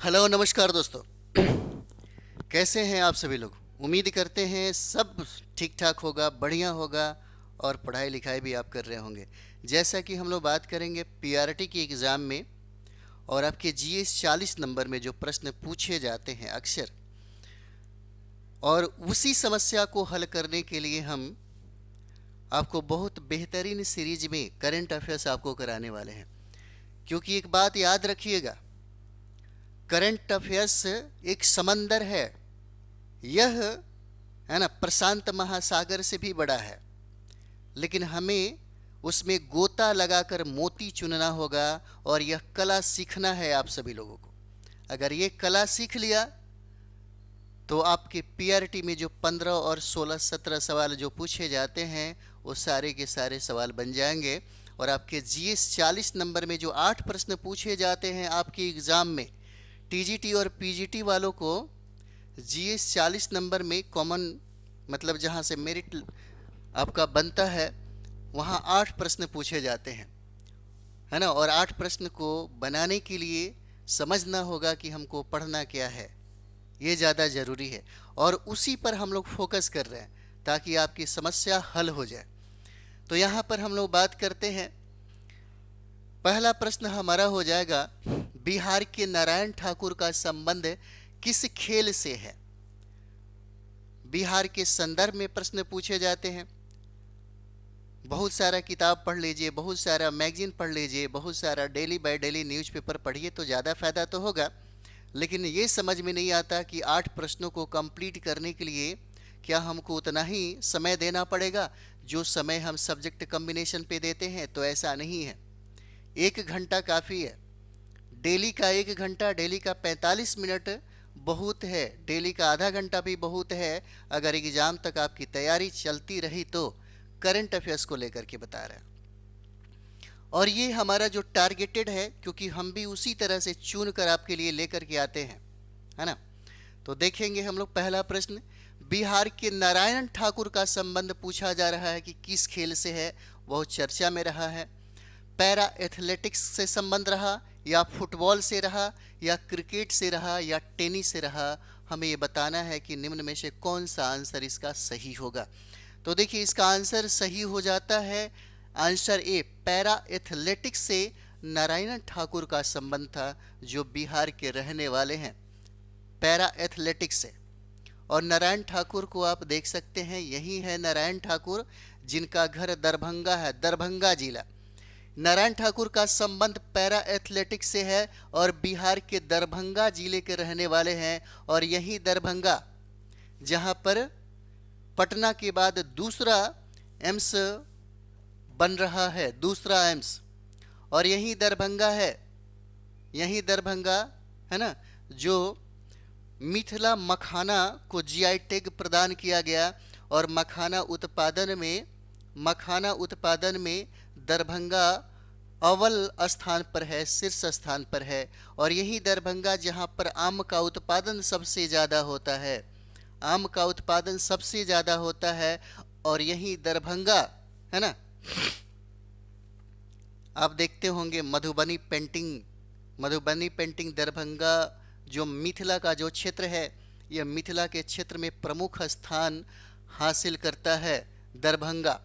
Hello नमस्कार दोस्तों। कैसे हैं आप सभी लोग? उम्मीद करते हैं सब ठीक ठाक होगा, बढ़िया होगा और पढ़ाई लिखाई भी आप कर रहे होंगे। जैसा कि हम लोग बात करेंगे पीआरटी की एग्ज़ाम में और आपके जीएस 40 नंबर में जो प्रश्न पूछे जाते हैं अक्सर, और उसी समस्या को हल करने के लिए हम आपको बहुत बेहतरीन सीरीज में करंट अफेयर्स आपको कराने वाले हैं। क्योंकि एक बात याद रखिएगा, करंट अफेयर्स एक समंदर है। यह है ना, प्रशांत महासागर से भी बड़ा है, लेकिन हमें उसमें गोता लगाकर मोती चुनना होगा और यह कला सीखना है आप सभी लोगों को। अगर ये कला सीख लिया तो आपके पीआरटी में जो 15 और 16 17 सवाल जो पूछे जाते हैं वो सारे के सारे सवाल बन जाएंगे। और आपके जीएस 40 नंबर में जो 8 प्रश्न पूछे जाते हैं आपकी एग्ज़ाम में, टीजीटी और पीजीटी वालों को जीएस 40 नंबर में कॉमन, मतलब जहाँ से मेरिट आपका बनता है, वहाँ 8 प्रश्न पूछे जाते हैं, है ना। और 8 प्रश्न को बनाने के लिए समझना होगा कि हमको पढ़ना क्या है, ये ज़्यादा ज़रूरी है। और उसी पर हम लोग फोकस कर रहे हैं ताकि आपकी समस्या हल हो जाए। तो यहाँ पर हम लोग बात करते हैं। पहला प्रश्न हमारा हो जाएगा, बिहार के नारायण ठाकुर का संबंध किस खेल से है? बिहार के संदर्भ में प्रश्न पूछे जाते हैं। बहुत सारा किताब पढ़ लीजिए, बहुत सारा मैगजीन पढ़ लीजिए, बहुत सारा डेली बाय डेली न्यूज़पेपर पढ़िए तो ज़्यादा फायदा तो होगा। लेकिन ये समझ में नहीं आता कि 8 प्रश्नों को कंप्लीट करने के लिए क्या हमको उतना ही समय देना पड़ेगा जो समय हम सब्जेक्ट कम्बिनेशन पे देते हैं? तो ऐसा नहीं है। 1 घंटा काफ़ी है। डेली का 1 घंटा, डेली का 45 मिनट बहुत है, डेली का आधा घंटा भी बहुत है। अगर एग्ज़ाम तक आपकी तैयारी चलती रही तो करंट अफेयर्स को लेकर के बता रहे हैं। और ये हमारा जो टारगेटेड है, क्योंकि हम भी उसी तरह से चुन कर आपके लिए लेकर के आते हैं, है ना। तो देखेंगे हम लोग पहला प्रश्न, बिहार के नारायण ठाकुर का संबंध पूछा जा रहा है कि किस खेल से है। बहुत चर्चा में रहा है। पैरा एथलेटिक्स से संबंध रहा, या फुटबॉल से रहा, या क्रिकेट से रहा, या टेनिस से रहा। हमें ये बताना है कि निम्न में से कौन सा आंसर इसका सही होगा। तो देखिए, इसका आंसर सही हो जाता है आंसर ए, पैरा एथलेटिक्स से नारायण ठाकुर का संबंध था, जो बिहार के रहने वाले हैं, पैरा एथलेटिक्स से। और नारायण ठाकुर को आप देख सकते हैं, यही है नारायण ठाकुर जिनका घर दरभंगा है, दरभंगा जिला। नारायण ठाकुर का संबंध पैरा एथलेटिक्स से है और बिहार के दरभंगा जिले के रहने वाले हैं। और यही दरभंगा जहां पर पटना के बाद दूसरा एम्स बन रहा है, दूसरा एम्स। और यही दरभंगा है, यही दरभंगा है ना, जो मिथिला मखाना को जीआई टैग प्रदान किया गया। और मखाना उत्पादन में दरभंगा अव्वल स्थान पर है, शीर्ष स्थान पर है। और यही दरभंगा जहां पर आम का उत्पादन सबसे ज़्यादा होता है, आम का उत्पादन सबसे ज़्यादा होता है। और यही दरभंगा, है ना, आप देखते होंगे मधुबनी पेंटिंग, मधुबनी पेंटिंग दरभंगा जो मिथिला का जो क्षेत्र है, यह मिथिला के क्षेत्र में प्रमुख स्थान हासिल करता है दरभंगा।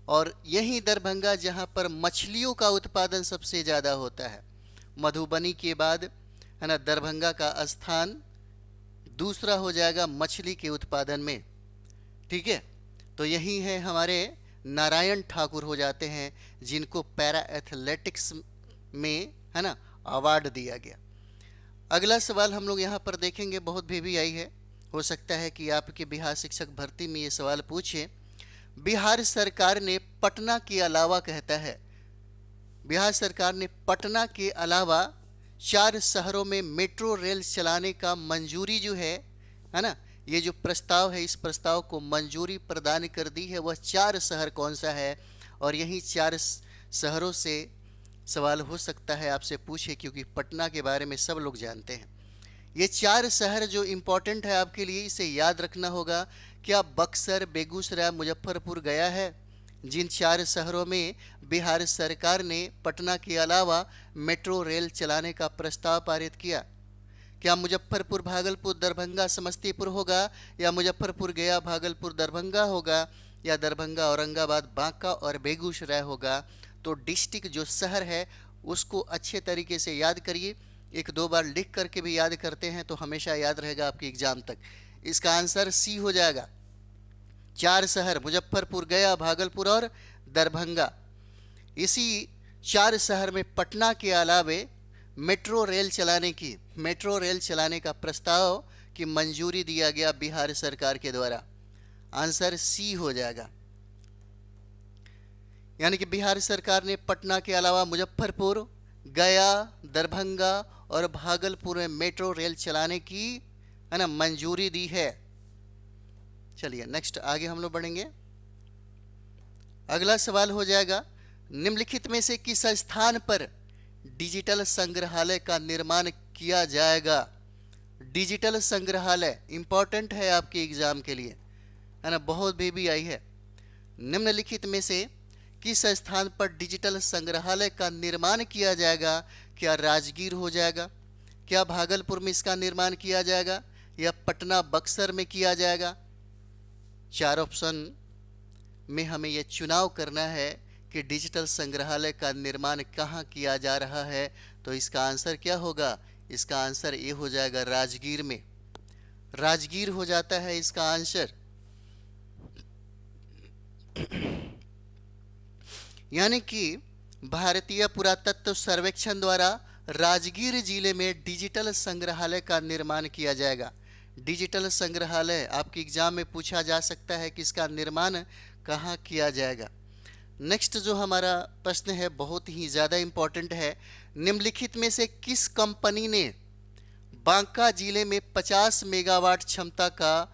और यही दरभंगा जहाँ पर मछलियों का उत्पादन सबसे ज़्यादा होता है। मधुबनी के बाद, है ना, दरभंगा का स्थान दूसरा हो जाएगा मछली के उत्पादन में। ठीक है, तो यही है हमारे नारायण ठाकुर हो जाते हैं, जिनको पैरा एथलेटिक्स में, है ना, अवार्ड दिया गया। अगला सवाल हम लोग यहाँ पर देखेंगे, बहुत भी आई है, हो सकता है कि आपके बिहार शिक्षक भर्ती में ये सवाल पूछे। बिहार सरकार ने पटना के अलावा, कहता है बिहार सरकार ने पटना के अलावा 4 शहरों में मेट्रो रेल चलाने का मंजूरी जो है ना, ये जो प्रस्ताव है, इस प्रस्ताव को मंजूरी प्रदान कर दी है। वह 4 शहर कौन सा है? और यही 4 शहरों से सवाल हो सकता है आपसे पूछे, क्योंकि पटना के बारे में सब लोग जानते हैं। ये 4 शहर जो इम्पोर्टेंट है आपके लिए, इसे याद रखना होगा। क्या बक्सर, बेगूसराय, मुजफ्फरपुर गया है? जिन 4 शहरों में बिहार सरकार ने पटना के अलावा मेट्रो रेल चलाने का प्रस्ताव पारित किया, क्या मुजफ्फरपुर भागलपुर दरभंगा समस्तीपुर होगा, या मुजफ्फरपुर गया भागलपुर दरभंगा होगा, या दरभंगा औरंगाबाद बांका और बेगूसराय होगा। तो डिस्ट्रिक्ट जो शहर है उसको अच्छे तरीके से याद करिए, एक दो बार लिख करके भी याद करते हैं तो हमेशा याद रहेगा आपके एग्जाम तक। इसका आंसर सी हो जाएगा। 4 शहर मुजफ्फरपुर, गया, भागलपुर और दरभंगा। इसी 4 शहर में पटना के अलावे मेट्रो रेल चलाने का प्रस्ताव की मंजूरी दिया गया बिहार सरकार के द्वारा। आंसर सी हो जाएगा। यानी कि बिहार सरकार ने पटना के अलावा मुजफ्फरपुर, गया, दरभंगा और भागलपुर में मेट्रो रेल चलाने की है ना मंजूरी दी है। चलिए नेक्स्ट आगे हम लोग बढ़ेंगे। अगला सवाल हो जाएगा, निम्नलिखित में से किस स्थान पर डिजिटल संग्रहालय का निर्माण किया जाएगा। डिजिटल संग्रहालय इंपॉर्टेंट है आपके एग्जाम के लिए, है ना, बहुत भी आई है। निम्नलिखित में से किस स्थान पर डिजिटल संग्रहालय का निर्माण किया जाएगा। क्या राजगीर हो जाएगा, क्या भागलपुर में इसका निर्माण किया जाएगा, या पटना बक्सर में किया जाएगा। 4 ऑप्शन में हमें यह चुनाव करना है कि डिजिटल संग्रहालय का निर्माण कहाँ किया जा रहा है। तो इसका आंसर क्या होगा, इसका आंसर ये हो जाएगा राजगीर में। राजगीर हो जाता है इसका आंसर। यानी कि भारतीय पुरातत्व सर्वेक्षण द्वारा राजगीर जिले में डिजिटल संग्रहालय का निर्माण किया जाएगा। डिजिटल संग्रहालय आपके एग्जाम में पूछा जा सकता है कि इसका निर्माण कहाँ किया जाएगा। नेक्स्ट जो हमारा प्रश्न है बहुत ही ज़्यादा इम्पोर्टेंट है। निम्नलिखित में से किस कंपनी ने बांका जिले में 50 मेगावाट क्षमता का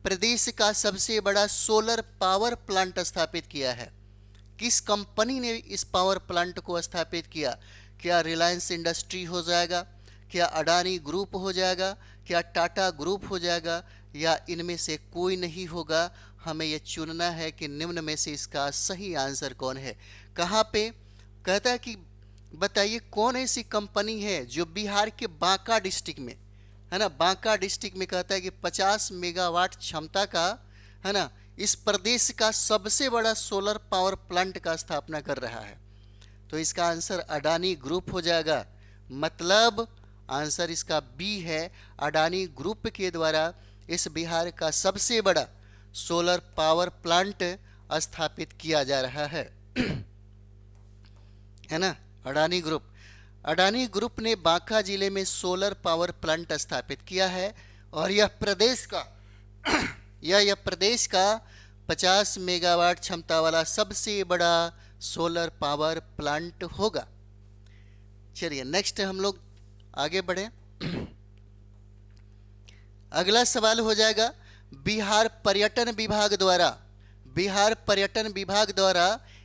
प्रदेश का सबसे बड़ा सोलर पावर प्लांट स्थापित किया है। किस कंपनी ने इस पावर प्लांट को स्थापित किया। क्या रिलायंस इंडस्ट्री हो जाएगा, क्या अडानी ग्रुप हो जाएगा, क्या टाटा ग्रुप हो जाएगा, या इनमें से कोई नहीं होगा। हमें यह चुनना है कि निम्न में से इसका सही आंसर कौन है। कहाँ पे कहता है कि बताइए कौन ऐसी कंपनी है जो बिहार के बांका डिस्ट्रिक्ट में, है ना, बांका डिस्ट्रिक्ट में कहता है कि 50 मेगावाट क्षमता का, है ना, इस प्रदेश का सबसे बड़ा सोलर पावर प्लांट का स्थापना कर रहा है। तो इसका आंसर अडानी ग्रुप हो जाएगा। मतलब आंसर इसका बी है, अडानी ग्रुप के द्वारा इस बिहार का सबसे बड़ा सोलर पावर प्लांट स्थापित किया जा रहा है है ना, अडानी ग्रुप ने बांका जिले में सोलर पावर प्लांट स्थापित किया है और यह प्रदेश का 50 मेगावाट क्षमता वाला सबसे बड़ा सोलर पावर प्लांट होगा। चलिए नेक्स्ट हम लोग आगे बढ़े। अगला सवाल हो जाएगा, बिहार पर्यटन विभाग द्वारा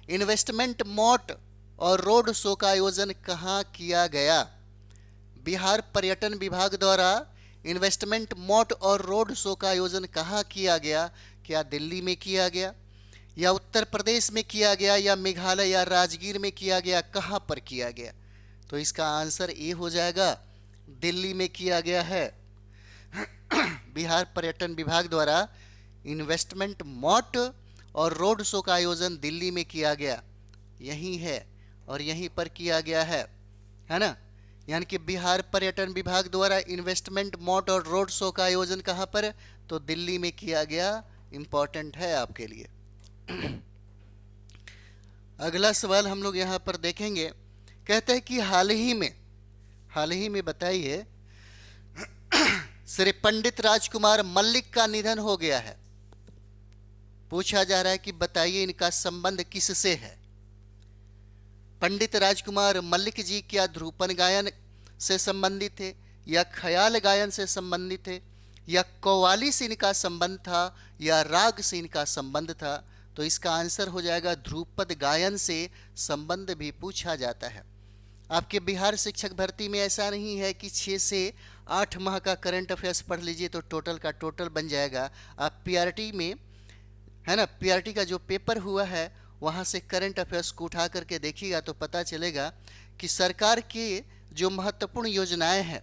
इन्वेस्टमेंट मोट और रोड शो का आयोजन कहाँ किया गया। बिहार पर्यटन विभाग द्वारा इन्वेस्टमेंट मोट और रोड शो का आयोजन कहाँ किया गया। क्या दिल्ली में किया गया, या उत्तर प्रदेश में किया गया, या मेघालय या राजगीर में किया गया, कहाँ पर किया गया। तो इसका आंसर ए हो जाएगा, दिल्ली में किया गया है। बिहार पर्यटन विभाग द्वारा इन्वेस्टमेंट मोट और रोड शो का आयोजन दिल्ली में किया गया, यही है और यहीं पर किया गया है ना। यानी कि बिहार पर्यटन विभाग द्वारा इन्वेस्टमेंट मोट और रोड शो का आयोजन कहाँ पर, तो दिल्ली में किया गया। इंपॉर्टेंट है आपके लिए। अगला सवाल हम लोग यहाँ पर देखेंगे, कहते हैं कि हाल ही में बताइए श्री पंडित राजकुमार मल्लिक का निधन हो गया है। पूछा जा रहा है कि बताइए इनका संबंध किससे है। पंडित राजकुमार मल्लिक जी क्या ध्रुपद गायन से संबंधित थे, या ख्याल गायन से संबंधित थे, या कव्वाली से इनका संबंध था, या राग से इनका संबंध था। तो इसका आंसर हो जाएगा ध्रुपद गायन से संबंध भी पूछा जाता है। आपके बिहार शिक्षक भर्ती में ऐसा नहीं है कि 6 से 8 माह का करंट अफेयर्स पढ़ लीजिए तो टोटल का टोटल बन जाएगा। आप पीआरटी में, है ना, पीआरटी का जो पेपर हुआ है वहाँ से करंट अफेयर्स को उठा करके देखिएगा तो पता चलेगा कि सरकार की जो महत्वपूर्ण योजनाएं हैं,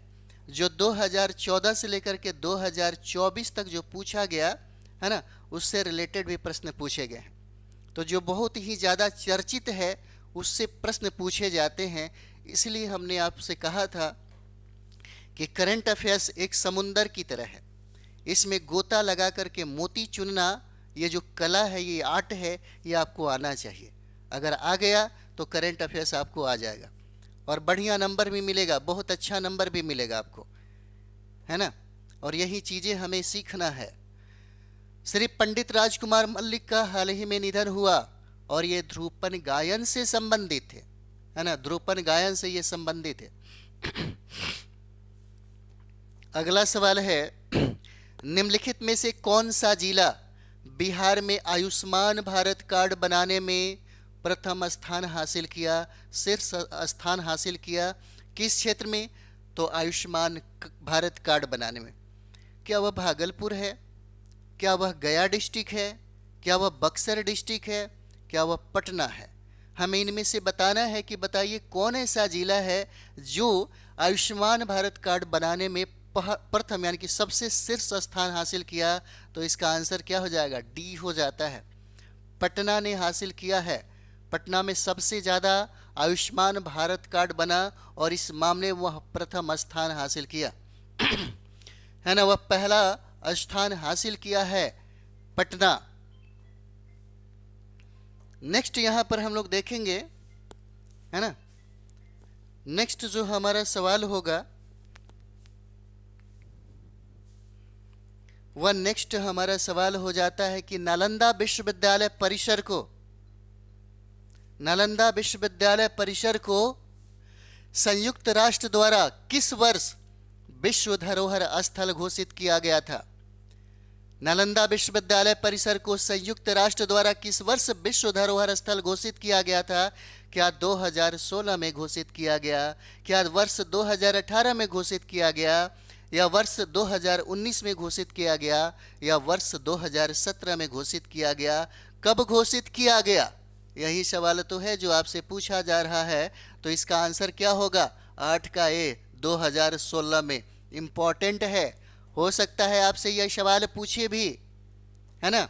जो 2014 से लेकर के 2024 तक जो पूछा गया है ना, उससे रिलेटेड भी प्रश्न पूछे गए हैं। तो जो बहुत ही ज़्यादा चर्चित है उससे प्रश्न पूछे जाते हैं। इसलिए हमने आपसे कहा था कि करंट अफेयर्स एक समुंदर की तरह है, इसमें गोता लगा करके मोती चुनना, ये जो कला है, ये आर्ट है, ये आपको आना चाहिए। अगर आ गया तो करंट अफेयर्स आपको आ जाएगा और बढ़िया नंबर भी मिलेगा, बहुत अच्छा नंबर भी मिलेगा आपको, है ना। और यही चीज़ें हमें सीखना है। श्री पंडित राजकुमार मल्लिक का हाल ही में निधन हुआ और ये ध्रुपद गायन से संबंधित थे, है ना, ध्रुपद गायन से ये संबंधित है। अगला सवाल है, निम्नलिखित में से कौन सा जिला बिहार में आयुष्मान भारत कार्ड बनाने में प्रथम स्थान हासिल किया, शीर्ष स्थान हासिल किया? किस क्षेत्र में? तो आयुष्मान भारत कार्ड बनाने में। क्या वह भागलपुर है? क्या वह गया डिस्ट्रिक्ट है? क्या वह बक्सर डिस्ट्रिक्ट है? क्या वह पटना है? हमें इनमें से बताना है कि बताइए कौन ऐसा जिला है जो आयुष्मान भारत कार्ड बनाने में प्रथम यानी कि सबसे शीर्ष स्थान हासिल किया। तो इसका आंसर क्या हो जाएगा? डी हो जाता है, पटना ने हासिल किया है। पटना में सबसे ज़्यादा आयुष्मान भारत कार्ड बना और इस मामले में वह प्रथम स्थान हासिल किया, है ना, वह पहला स्थान हासिल किया है पटना। नेक्स्ट यहां पर हम लोग देखेंगे, है ना, नेक्स्ट जो हमारा सवाल होगा वह नेक्स्ट हमारा सवाल हो जाता है कि नालंदा विश्वविद्यालय परिसर को संयुक्त राष्ट्र द्वारा किस वर्ष विश्व धरोहर स्थल घोषित किया गया था? नालंदा विश्वविद्यालय परिसर को संयुक्त राष्ट्र द्वारा किस वर्ष विश्व धरोहर स्थल घोषित किया गया था? क्या 2016 में घोषित किया गया? क्या वर्ष 2018 में घोषित किया गया? या वर्ष 2019 में घोषित किया गया? या वर्ष 2017 में घोषित किया गया? कब घोषित किया गया? यही सवाल तो है जो आपसे पूछा जा रहा है। तो इसका आंसर क्या होगा? 8 का ए, 2016 में। इंपॉर्टेंट है, हो सकता है आपसे यह सवाल पूछे भी, है ना।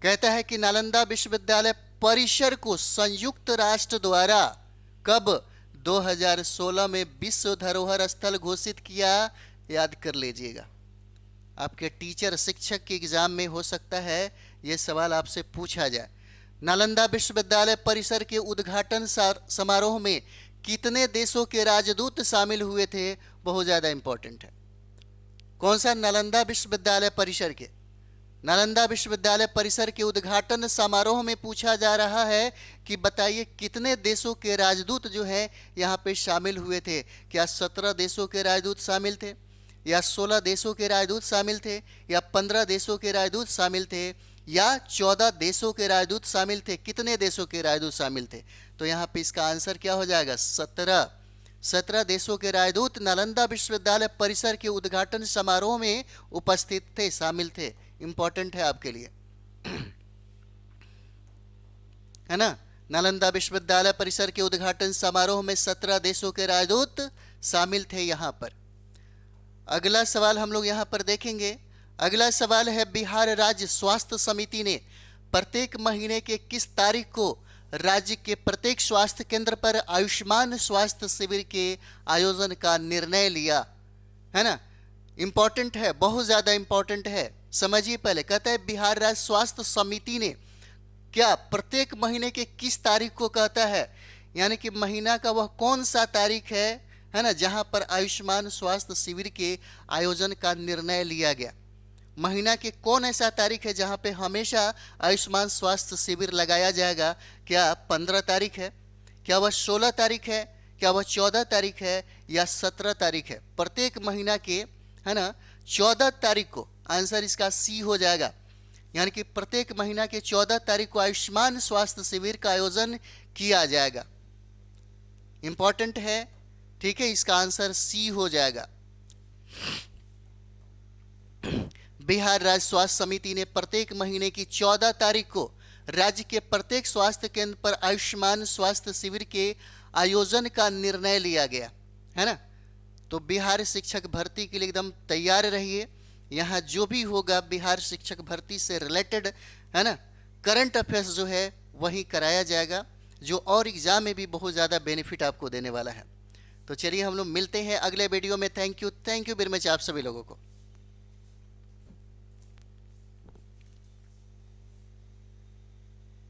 कहता है कि नालंदा विश्वविद्यालय परिसर को संयुक्त राष्ट्र द्वारा कब? 2016 में विश्व धरोहर स्थल घोषित किया। याद कर लीजिएगा, आपके टीचर शिक्षक के एग्जाम में हो सकता है यह सवाल आपसे पूछा जाए। नालंदा विश्वविद्यालय परिसर के उद्घाटन समारोह में कितने देशों के राजदूत शामिल हुए थे? बहुत ज़्यादा इंपॉर्टेंट है। कौन सा? नालंदा विश्वविद्यालय परिसर के। नालंदा विश्वविद्यालय परिसर के उद्घाटन समारोह में पूछा जा रहा है कि बताइए कितने देशों के राजदूत जो हैं यहाँ पे शामिल हुए थे? क्या 17 देशों के राजदूत शामिल थे, या 16 देशों के राजदूत शामिल थे, या 15 देशों के राजदूत शामिल थे, या 14 देशों के राजदूत शामिल थे? कितने देशों के राजदूत शामिल थे? तो यहाँ पे इसका आंसर क्या हो जाएगा? 17 देशों के राजदूत नालंदा विश्वविद्यालय परिसर के उद्घाटन समारोह में उपस्थित थे, शामिल थे। इंपॉर्टेंट है आपके लिए, है ना। नालंदा विश्वविद्यालय परिसर के उद्घाटन समारोह में 17 देशों के राजदूत शामिल थे यहाँ पर। अगला सवाल हम लोग यहाँ पर देखेंगे। अगला सवाल है, बिहार राज्य स्वास्थ्य समिति ने प्रत्येक महीने के किस तारीख को राज्य के प्रत्येक स्वास्थ्य केंद्र पर आयुष्मान स्वास्थ्य शिविर के आयोजन का निर्णय लिया? है ना, इंपॉर्टेंट है, बहुत ज़्यादा इंपॉर्टेंट है। समझिए पहले, कहता है बिहार राज्य स्वास्थ्य समिति ने क्या प्रत्येक महीने के किस तारीख को कहता है, यानी कि महीना का वह कौन सा तारीख है ना, जहां पर आयुष्मान स्वास्थ्य शिविर के आयोजन का निर्णय लिया गया। महीना के कौन ऐसा तारीख है जहां पे हमेशा आयुष्मान स्वास्थ्य शिविर लगाया जाएगा? क्या 15 तारीख है? क्या वह 16 तारीख है? क्या वह 14 तारीख है? या 17 तारीख है? प्रत्येक महीना के, है ना, 14 तारीख को आंसर इसका सी हो जाएगा। यानी कि प्रत्येक महीना के 14 तारीख को आयुष्मान स्वास्थ्य शिविर का आयोजन किया जाएगा। इंपॉर्टेंट है, ठीक है, इसका आंसर सी हो जाएगा। बिहार राज्य स्वास्थ्य समिति ने प्रत्येक महीने की 14 तारीख को राज्य के प्रत्येक स्वास्थ्य केंद्र पर आयुष्मान स्वास्थ्य शिविर के आयोजन का निर्णय लिया गया, है ना। तो बिहार शिक्षक भर्ती के लिए एकदम तैयार रहिए। यहाँ जो भी होगा बिहार शिक्षक भर्ती से रिलेटेड, है ना, करंट अफेयर्स जो है वही कराया जाएगा, जो और एग्जाम में भी बहुत ज़्यादा बेनिफिट आपको देने वाला है। तो चलिए हम लोग मिलते हैं अगले वीडियो में। थैंक यू वेरी मच आप सभी लोगों को।